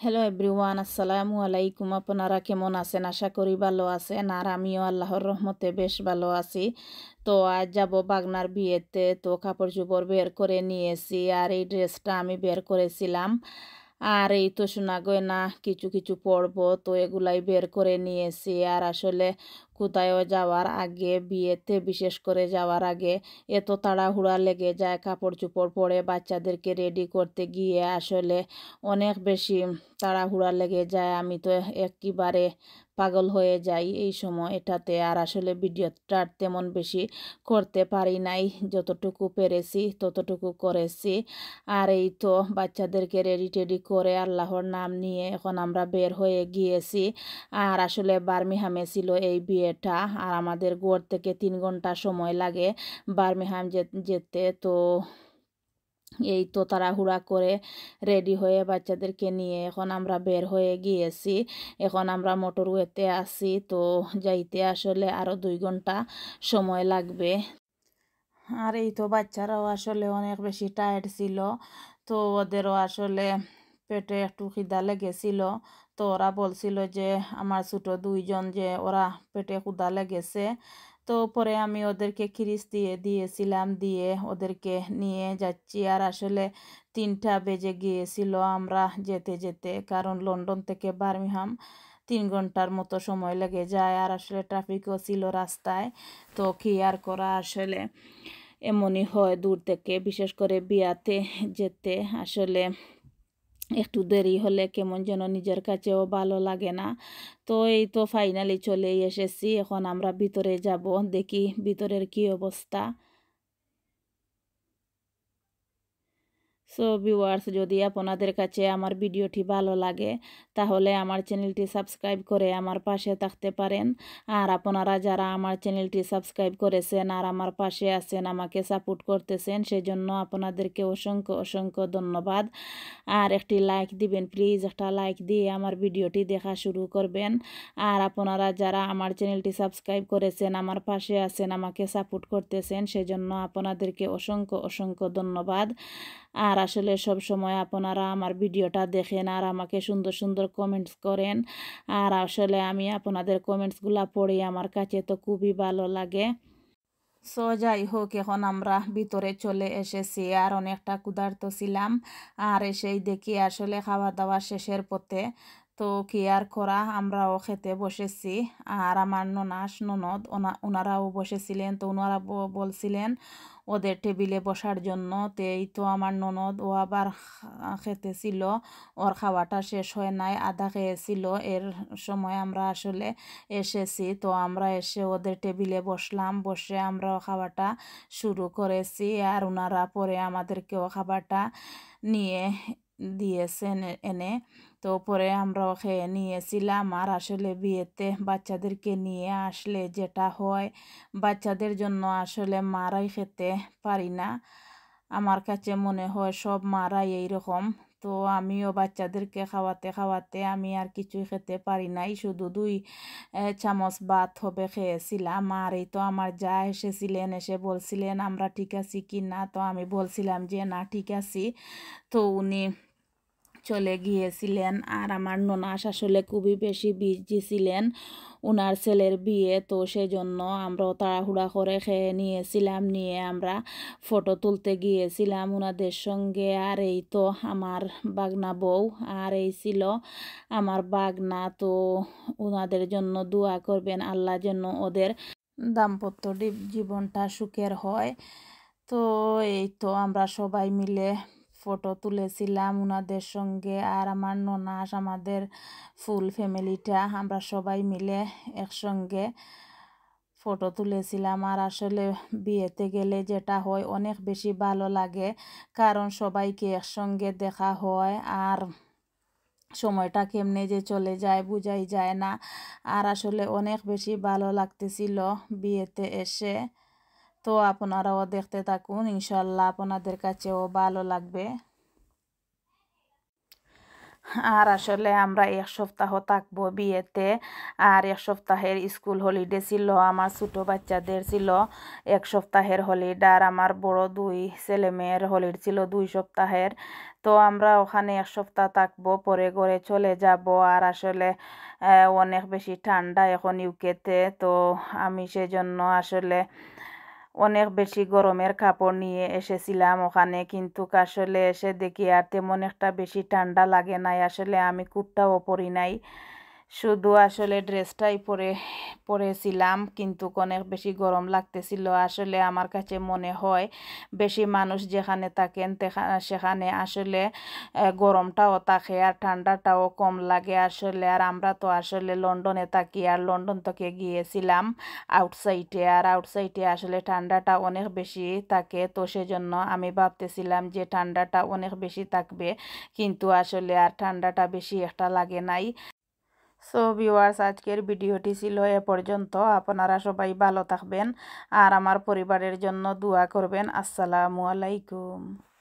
Hello everyone, আসসালামু আলাইকুম। আপনারা কেমন আছেন? আশা করি ভালো আছেন। আর আমিও আল্লাহর রহমতে বেশ ভালো আছি। তো আজ যাব বাগনার বিয়েতে। তো কাপড় চোপড় বের করে নিয়েছি, আর এই ড্রেসটা আমি বের করেছিলাম। আর এই তো সোনা গয়না কিছু কিছু পরবো, তো এগুলাই বের করে নিয়েছি। আর আসলে কোথায়ও যাওয়ার আগে, বিয়েতে বিশেষ করে যাওয়ার আগে এত তাড়াহুড়া লেগে যায় কাপড় চোপড় পরে বাচ্চাদেরকে রেডি করতে গিয়ে। আসলে অনেক বেশি তাড়াহুড়া লেগে যায়। আমি তো একেবারে পাগল হয়ে যাই এই সময় এটাতে। আর আসলে ভিডিওটা তেমন বেশি করতে পারি নাই, যতটুকু পেরেছি ততটুকু করেছি। আর এই তো বাচ্চাদেরকে রেডি টেডি করে আল্লাহর নাম নিয়ে এখন আমরা বের হয়ে গিয়েছি। আর আসলে বার্মিহামে ছিল এই বিয়েটা, আর আমাদের ঘর থেকে 3 ঘন্টা সময় লাগে বার্মিহাম যেতে। তো এই তো তাড়াহুড়া করে রেডি হয়ে বাচ্চাদেরকে নিয়ে এখন আমরা বের হয়ে গিয়েছি। এখন আমরা মোটরওয়েতে আছি, তো যাইতে আসলে আরও 2 ঘন্টা সময় লাগবে। আর এই তো বাচ্চারাও আসলে অনেক বেশি টায়ার্ড ছিল, তো ওদেরও আসলে পেটে একটু খিদা লেগেছিল। তো ওরা বলছিল যে আমার ছোট 2জন যে ওরা পেটে ক্ষুধা লেগেছে। তো পরে আমি ওদেরকে খিরিস দিয়েছিলাম, দিয়ে ওদেরকে নিয়ে যাচ্ছি। আর আসলে 3টা বেজে গিয়েছিল আমরা যেতে যেতে, কারণ লন্ডন থেকে বার্মিংহাম 3 ঘন্টার মতো সময় লেগে যায়। আর আসলে ট্রাফিকও ছিল রাস্তায়। তো কি আর করা, আসলে এমনই হয় দূর থেকে, বিশেষ করে বিয়াতে যেতে আসলে একটু দেরি হলে কেমন যেন নিজের কাছেও ভালো লাগে না। তো এই তো ফাইনালি চলেই এসেছি। এখন আমরা ভিতরে যাব, দেখি ভিতরের কি অবস্থা। সো ভিউয়ার্স, যদি আপনাদের কাছে আমার ভিডিওটি ভালো লাগে তাহলে আমার চ্যানেলটি সাবস্ক্রাইব করে আমার পাশে থাকতে পারেন। আর আপনারা যারা আমার চ্যানেলটি সাবস্ক্রাইব করেছেন আর আমার পাশে আছেন, আমাকে সাপোর্ট করতেছেন, সেজন্য আপনাদেরকে অসংখ্য অসংখ্য ধন্যবাদ। আর একটি লাইক দিবেন প্লিজ, একটা লাইক দিয়ে আমার ভিডিওটি দেখা শুরু করবেন। আর আপনারা যারা আমার চ্যানেলটি সাবস্ক্রাইব করেছেন, আমার পাশে আছেন, আমাকে সাপোর্ট করতেছেন, সেজন্য আপনাদেরকে অসংখ্য অসংখ্য ধন্যবাদ। আর আসলে সব সময় আপনারা আমার ভিডিওটা দেখেন আর আমাকে সুন্দর সুন্দর কমেন্টস করেন। আর আসলে আমি আপনাদের কমেন্টসগুলো পড়ে আমার কাছে তো খুবই ভালো লাগে। সো যাই হোক, এখন আমরা ভিতরে চলে এসেছি। আর অনেকটা ক্ষুধার্ত ছিলাম, আর এসেই দেখি আসলে খাওয়া দাওয়া শেষের পথে। তো কি আর করা, আমরাও খেতে বসেছি। আর আমার ননদ ওনারাও বসেছিলেন। তো ওনারা বলছিলেন ওদের টেবিলে বসার জন্য। তো এই তো আমার ননদ ও আবার খেতেছিল, ওর খাওয়াটা শেষ হয় নাই, আধা খেয়েছিল। এর সময় আমরা আসলে এসেছি। তো আমরা এসে ওদের টেবিলে বসলাম, বসে আমরাও খাওয়াটা শুরু করেছি। আর ওনারা পরে আমাদেরকেও খাবারটা নিয়ে দিয়েছেন এনে। তো পরে আমরাও খেয়ে নিয়েছিলাম। আর আসলে বিয়েতে বাচ্চাদেরকে নিয়ে আসলে যেটা হয়, বাচ্চাদের জন্য আসলে মারাই খেতে পারি না। আমার কাছে মনে হয় সব মারাই এইরকম। তো আমিও বাচ্চাদেরকে খাওয়াতে খাওয়াতে আমি আর কিছুই খেতে পারি নাই, শুধু 2 চামচ ভাত হবে খেয়েছিলাম। আর এই তো আমার যা এসেছিলেন, এসে বলছিলেন আমরা ঠিক আছি কি না। তো আমি বলছিলাম যে না, ঠিক আছি। তো উনি চলে গিয়েছিলেন। আর আমার ননাস আসলে খুবই বেশি বিজি ছিলেন, ওনার ছেলের বিয়ে। তো সেই জন্য আমরাও তাড়াহুড়া করে খেয়ে নিয়েছিলাম, নিয়ে আমরা ফটো তুলতে গিয়েছিলাম ওনাদের সঙ্গে। আর এই তো আমার বাগনা বউ, আর এই ছিল আমার বাগনা। তো ওনাদের জন্য দোয়া করবেন, আল্লাহ যেন ওদের দাম্পত্য জীবনটা সুখের হয়। তো এই তো আমরা সবাই মিলে ফটো তুলেছিলাম ওনাদের সঙ্গে। আর আমার ননাস, আমাদের ফুল ফ্যামিলিটা আমরা সবাই মিলে একসঙ্গে ফটো তুলেছিলাম। আর আসলে বিয়েতে গেলে যেটা হয়, অনেক বেশি ভালো লাগে, কারণ সবাইকে একসঙ্গে দেখা হয়। আর সময়টা কেমনে যে চলে যায় বোঝাই যায় না। আর আসলে অনেক বেশি ভালো লাগতেছিল বিয়েতে এসে। তো আপনারাও দেখতে থাকুন, ইনশাল্লাহ আপনাদের কাছেও ভালো লাগবে। আর আসলে আমরা 1 সপ্তাহ থাকবো বিয়েতে। আর 1 সপ্তাহের স্কুল হলিডে ছিল, আমার ছোটো বাচ্চাদের ছিল 1 সপ্তাহের হলিডে, আর আমার বড় 2 ছেলে মেয়ের হলিডে ছিল 2 সপ্তাহের। তো আমরা ওখানে 1 সপ্তাহ থাকবো, পরে ঘরে চলে যাব। আর আসলে অনেক বেশি ঠান্ডা এখন ইউকেতে, তো আমি সেজন্য আসলে অনেক বেশি গরমের কাপড় নিয়ে এসেছিলাম ওখানে, কিন্তু আসলে এসে দেখি আর তেমন একটা বেশি ঠান্ডা লাগে নাই। আসলে আমি কুর্তাও পরি নাই, শুধু আসলে ড্রেসটাই পরেছিলাম, কিন্তু অনেক বেশি গরম লাগতেছিল। আসলে আমার কাছে মনে হয় বেশি মানুষ যেখানে থাকেন সেখানে আসলে গরমটাও থাকে আর ঠান্ডাটাও কম লাগে আসলে। আর আমরা তো আসলে লন্ডনে থাকি, আর লন্ডন থেকে গিয়েছিলাম আউটসাইডে, আর আউটসাইডে আসলে ঠান্ডাটা অনেক বেশি থাকে। তো সেজন্য আমি ভাবতেছিলাম যে ঠান্ডাটা অনেক বেশি থাকবে, কিন্তু আসলে আর ঠান্ডাটা বেশি একটা লাগে নাই। সো ভিউয়ার্স, আজকের ভিডিওটি ছিল এ পর্যন্ত। আপনারা সবাই ভালো থাকবেন আর আমার পরিবারের জন্য দোয়া করবেন। আসসালামু আলাইকুম।